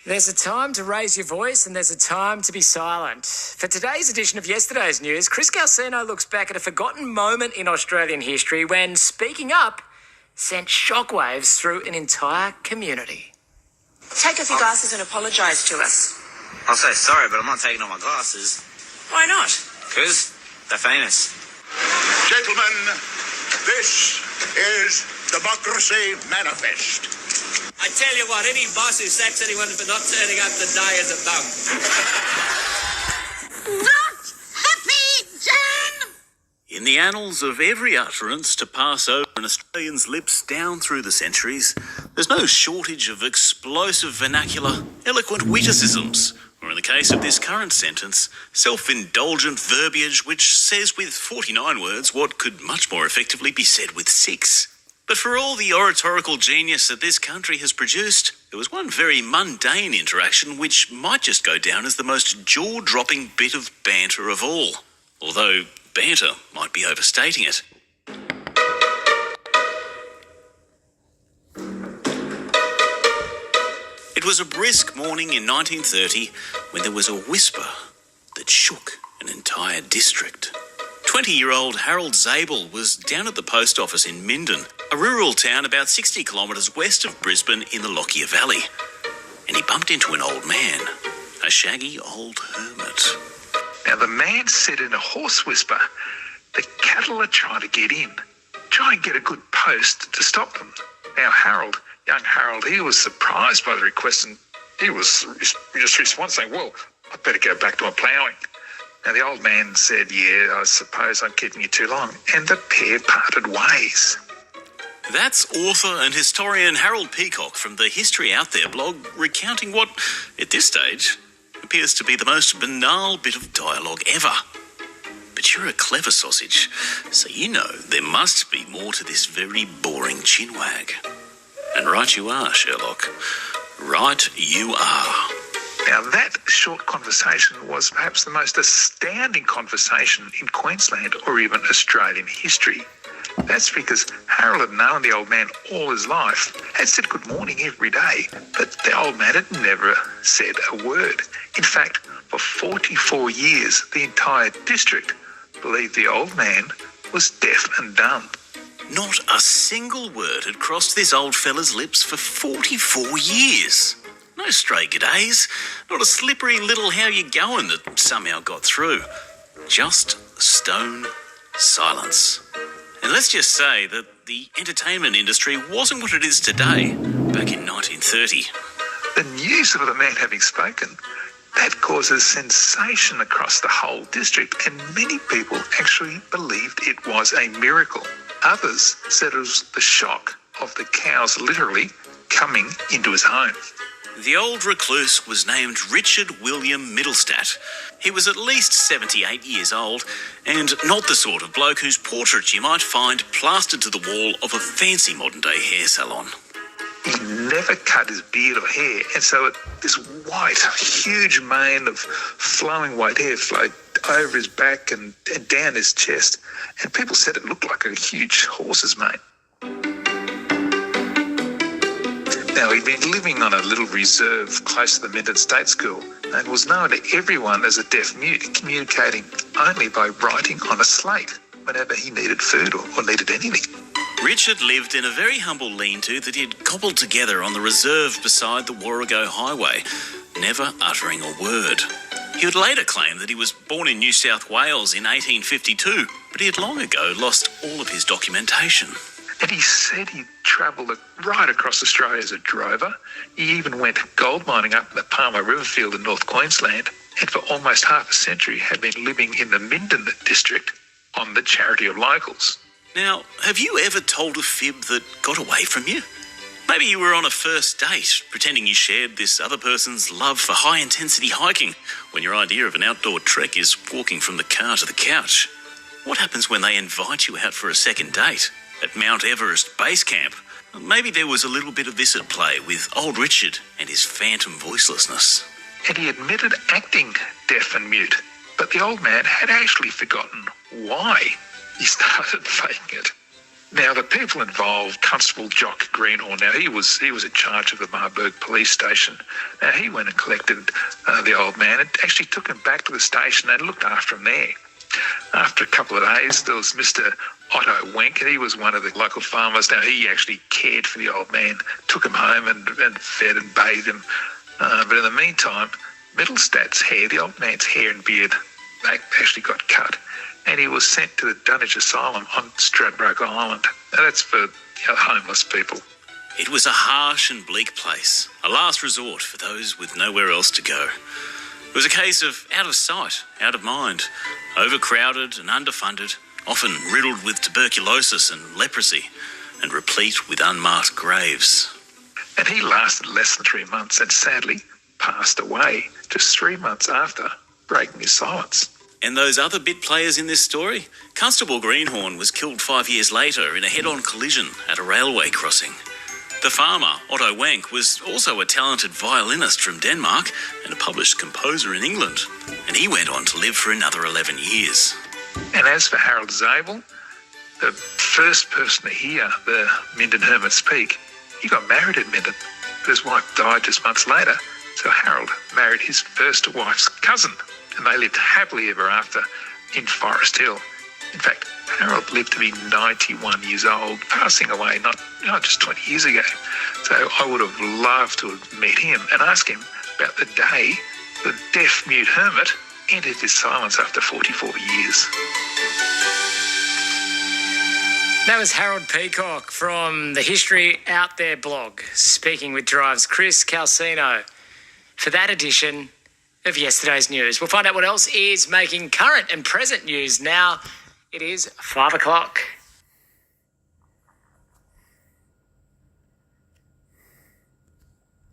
There's a time to raise your voice and there's a time to be silent. For today's edition of Yesterday's News, Chris Calcino looks back at a forgotten moment in Australian history when speaking up sent shockwaves through an entire community. Take off your glasses and apologise to us. I'll say sorry, but I'm not taking off my glasses. Why not? Because they're famous. Gentlemen, this is Democracy Manifest. I tell you what, any boss who sacks anyone for not turning up the day is a bum. Not happy, Jan! In the annals of every utterance to pass over an Australian's lips down through the centuries, there's no shortage of explosive vernacular, eloquent witticisms, or in the case of this current sentence, self-indulgent verbiage which says with 49 words what could much more effectively be said with 6. But for all the oratorical genius that this country has produced, there was one very mundane interaction which might just go down as the most jaw-dropping bit of banter of all. Although banter might be overstating it. It was a brisk morning in 1930 when there was a whisper that shook an entire district. 20-year-old Harold Zabel was down at the post office in Minden, a rural town about 60 kilometres west of Brisbane in the Lockyer Valley. And he bumped into an old man, a shaggy old hermit. Now the man said in a hoarse whisper, "The cattle are trying to get in. Try and get a good post to stop them." Now young Harold, he was surprised by the request and he just responded saying, "Well, I'd better go back to my ploughing." Now the old man said, "Yeah, I suppose I'm keeping you too long." And the pair parted ways. That's author and historian Harold Peacock from the History Out There blog recounting what, at this stage, appears to be the most banal bit of dialogue ever. But you're a clever sausage, so you know there must be more to this very boring chinwag. And right you are, Sherlock. Right you are. Now that short conversation was perhaps the most astounding conversation in Queensland or even Australian history. That's because Harold had known the old man all his life, had said good morning every day, but the old man had never said a word. In fact, for 44 years, the entire district believed the old man was deaf and dumb. Not a single word had crossed this old fella's lips for 44 years. No stray g'days, not a slippery little how you going that somehow got through. Just stone silence. And let's just say that the entertainment industry wasn't what it is today, back in 1930. The news of the man having spoken, that causes sensation across the whole district, and many people actually believed it was a miracle. Others said it was the shock of the cows literally coming into his home. The old recluse was named Richard William Middlestat. He was at least 78 years old, and not the sort of bloke whose portrait you might find plastered to the wall of a fancy modern-day hair salon. He never cut his beard or hair, and so this white, huge mane of flowing white hair flowed over his back and down his chest, and people said it looked like a huge horse's mane. Now, he'd been living on a little reserve close to the Minden State School and was known to everyone as a deaf mute, communicating only by writing on a slate whenever he needed food or needed anything. Richard lived in a very humble lean-to that he'd cobbled together on the reserve beside the Warrego Highway, never uttering a word. He would later claim that he was born in New South Wales in 1852, but he had long ago lost all of his documentation. And he said he travelled right across Australia as a drover. He even went gold mining up in the Palmer Riverfield in North Queensland, and for almost half a century had been living in the Minden district on the charity of locals. Now, have you ever told a fib that got away from you? Maybe you were on a first date, pretending you shared this other person's love for high-intensity hiking, when your idea of an outdoor trek is walking from the car to the couch. What happens when they invite you out for a second date? At Mount Everest Base Camp? Maybe there was a little bit of this at play with old Richard and his phantom voicelessness. And he admitted acting deaf and mute, but the old man had actually forgotten why he started faking it. Now, the people involved, Constable Jock Greenhorn, now he was in charge of the Marburg police station. Now, he went and collected the old man and actually took him back to the station and looked after him there. After a couple of days, there was Mr. Otto Wenk. He was one of the local farmers. Now, he actually cared for the old man, took him home and fed and bathed him. But in the meantime, Middlestat's hair, the old man's hair and beard, they actually got cut. And he was sent to the Dunnage Asylum on Stradbroke Island. And that's for homeless people. It was a harsh and bleak place, a last resort for those with nowhere else to go. It was a case of out of sight, out of mind, overcrowded and underfunded, often riddled with tuberculosis and leprosy, and replete with unmarked graves. And he lasted less than 3 months and sadly passed away just 3 months after breaking his silence. And those other bit players in this story? Constable Greenhorn was killed 5 years later in a head-on collision at a railway crossing. The farmer, Otto Wenk, was also a talented violinist from Denmark and a published composer in England. And he went on to live for another 11 years. And as for Harold Zabel, the first person to hear the Minden Hermit speak, he got married at Minden, but his wife died just months later, so Harold married his first wife's cousin, and they lived happily ever after in Forest Hill. In fact, Harold lived to be 91 years old, passing away not just 20 years ago. So I would have loved to have met him and asked him about the day the deaf-mute hermit ended his silence after 44 years. That was Harold Peacock from the History Out There blog, speaking with Drive's Chris Calcino for that edition of yesterday's news. We'll find out what else is making current and present news now. It is 5 o'clock.